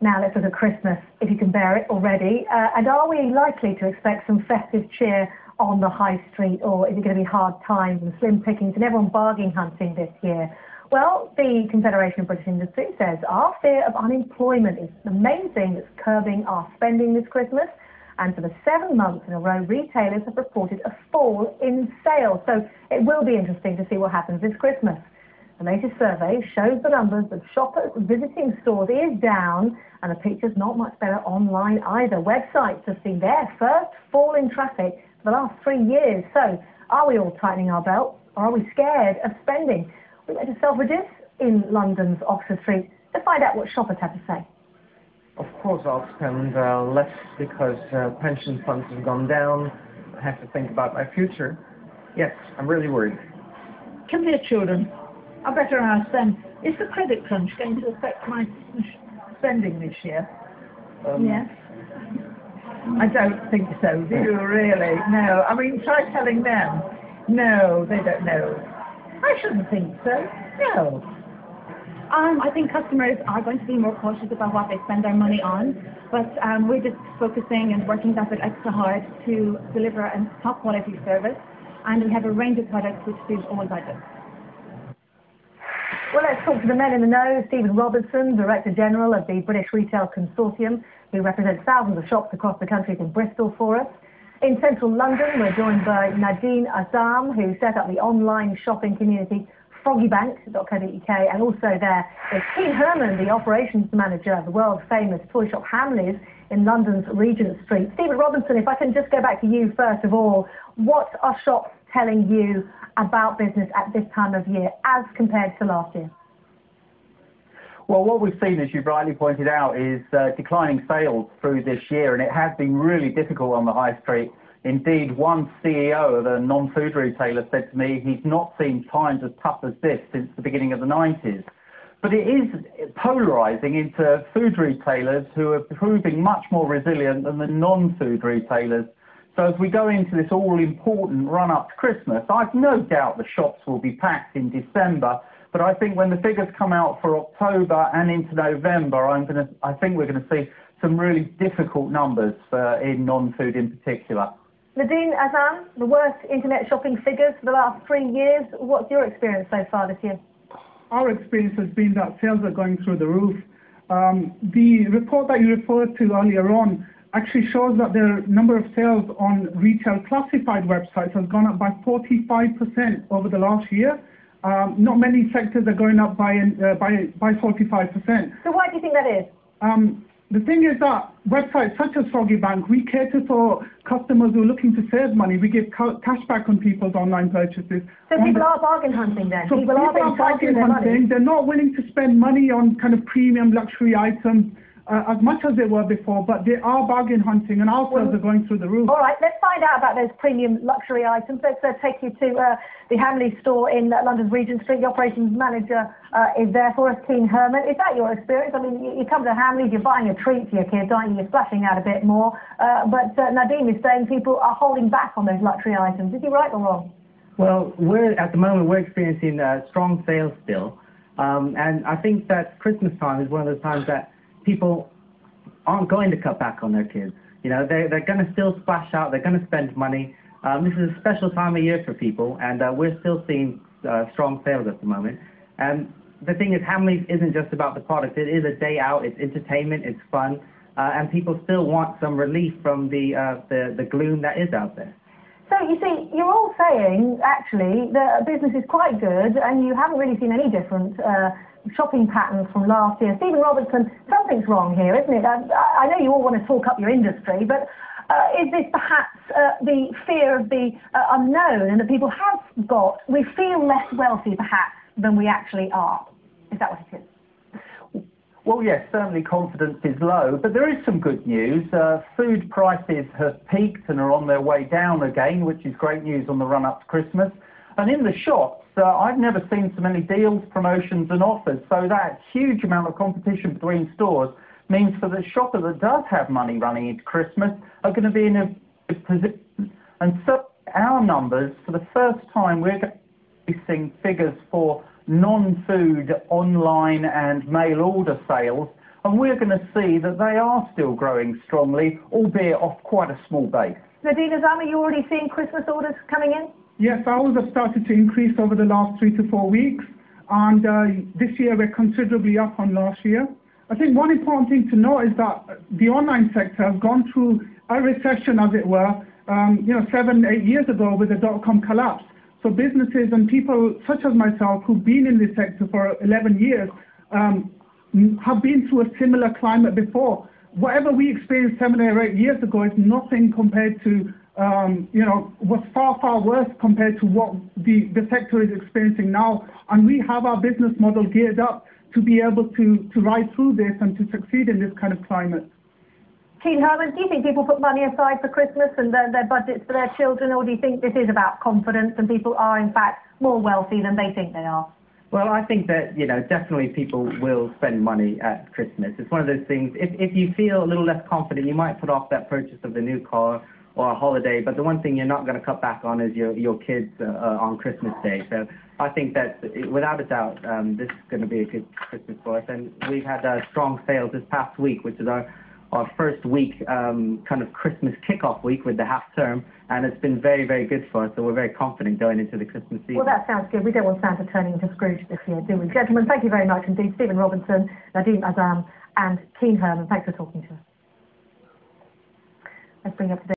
Now let's look at Christmas, if you can bear it already. And are we likely to expect some festive cheer on the high street, or is it going to be hard times and slim pickings and everyone bargain hunting this year? Well, the Confederation of British Industry says our fear of unemployment is the main thing that's curbing our spending this Christmas. And for the 7 months in a row, retailers have reported a fall in sales. So it will be interesting to see what happens this Christmas. The latest survey shows the numbers of shoppers visiting stores is down, and the picture's not much better online either. Websites have seen their first fall in traffic for the last 3 years. So are we all tightening our belts, or are we scared of spending? We went to Selfridges in London's Oxford Street to find out what shoppers had to say. Of course I'll spend less because pension funds have gone down. I have to think about my future. Yes, I'm really worried. Come here, children. I better ask them, is the credit crunch going to affect my spending this year? Yes. I don't think so, do you really? No. I mean, try telling them. No, they don't know. I shouldn't think so. No. I think customers are going to be more cautious about what they spend their money on, but we're just focusing and working that bit extra hard to deliver a top quality service, and we have a range of products which suit all budgets. Well, let's talk to the men in the know. Stephen Robertson, Director General of the British Retail Consortium, who represents thousands of shops across the country, in Bristol for us. In central London, we're joined by Nadeem Azam, who set up the online shopping community froggybank.co.uk, and also there is Keane Herman, the Operations Manager of the world-famous toy shop Hamleys in London's Regent Street. Stephen Robinson, if I can just go back to you first of all, what are shops telling you about business at this time of year as compared to last year? Well, what we've seen, as you rightly pointed out, is declining sales through this year, and it has been really difficult on the high street. Indeed, one CEO of a non-food retailer said to me he's not seen times as tough as this since the beginning of the 90s. But it is polarising into food retailers who are proving much more resilient than the non-food retailers. So as we go into this all-important run-up to Christmas, I've no doubt the shops will be packed in December. But I think when the figures come out for October and into November, I think we're going to see some really difficult numbers in non-food in particular. Nadeem Azam, the worst internet shopping figures for the last 3 years. What's your experience so far this year? Our experience has been that sales are going through the roof. The report that you referred to earlier on actually shows that the number of sales on retail classified websites has gone up by 45% over the last year. Not many sectors are going up by 45%. So why do you think that is? The thing is that websites such as Froggy Bank, we cater for customers who are looking to save money. We give cash back on people's online purchases. So people are bargain hunting then? So people are bargain hunting. They're not willing to spend money on kind of premium luxury items as much as they were before, but they are bargain hunting, and our sales are going through the roof. All right, let's find out about those premium luxury items. Let's take you to the Hamleys store in London's Regent Street. The operations manager is there for us, Keane Herman. Is that your experience? I mean, you come to Hamleys, you're buying a treat for your kids, aren't you? You're splashing out a bit more. But Nadeem is saying people are holding back on those luxury items. Is he right or wrong? Well, at the moment we're experiencing strong sales still, and I think that Christmas time is one of those times that people aren't going to cut back on their kids. You know, they're going to still splash out, they're going to spend money. This is a special time of year for people, and we're still seeing strong sales at the moment. And the thing is, Hamleys isn't just about the product, it is a day out, it's entertainment, it's fun, and people still want some relief from the gloom that is out there. So, you see, you're all saying, actually, the business is quite good, and you haven't really seen any different shopping patterns from last year. Stephen Robertson, something's wrong here, isn't it? I know you all want to talk up your industry, but is this perhaps the fear of the unknown, and that people have we feel less wealthy perhaps than we actually are? Is that what it is? Well, yes, certainly confidence is low, but there is some good news. Food prices have peaked and are on their way down again, which is great news on the run-up to Christmas. And in the shops, I've never seen so many deals, promotions and offers, so that huge amount of competition between stores means for the shopper that does have money running into Christmas are going to be in a good position. And so our numbers, for the first time, we're going to be seeing figures for non-food online and mail order sales and we're going to see that they are still growing strongly, albeit off quite a small base. Nadeem Azam, are you already seeing Christmas orders coming in? Yes, ours have started to increase over the last 3 to 4 weeks, and this year we're considerably up on last year. I think one important thing to note is that the online sector has gone through a recession, as it were, 7, 8 years ago with the dot-com collapse. So businesses and people such as myself who've been in this sector for 11 years have been through a similar climate before. Whatever we experienced 7 or 8 years ago is nothing compared to, was far, far worse compared to what the sector is experiencing now. And we have our business model geared up to be able to ride through this and to succeed in this kind of climate. Keane Herman, do you think people put money aside for Christmas and their budgets for their children, or do you think this is about confidence and people are in fact more wealthy than they think they are? Well, I think that, definitely people will spend money at Christmas. It's one of those things, if you feel a little less confident, you might put off that purchase of the new car or a holiday, but the one thing you're not going to cut back on is your kids on Christmas Day. So I think that, without a doubt, this is going to be a good Christmas for us. And we've had strong sales this past week, which is our first week, kind of Christmas kickoff week with the half term, and it's been very, very good for us, so we're very confident going into the Christmas season. Well, that sounds good. We don't want Santa turning into Scrooge this year, do we? Gentlemen, thank you very much indeed. Stephen Robinson, Nadeem Azam and Keane Herman, thanks for talking to us. Let's bring up today.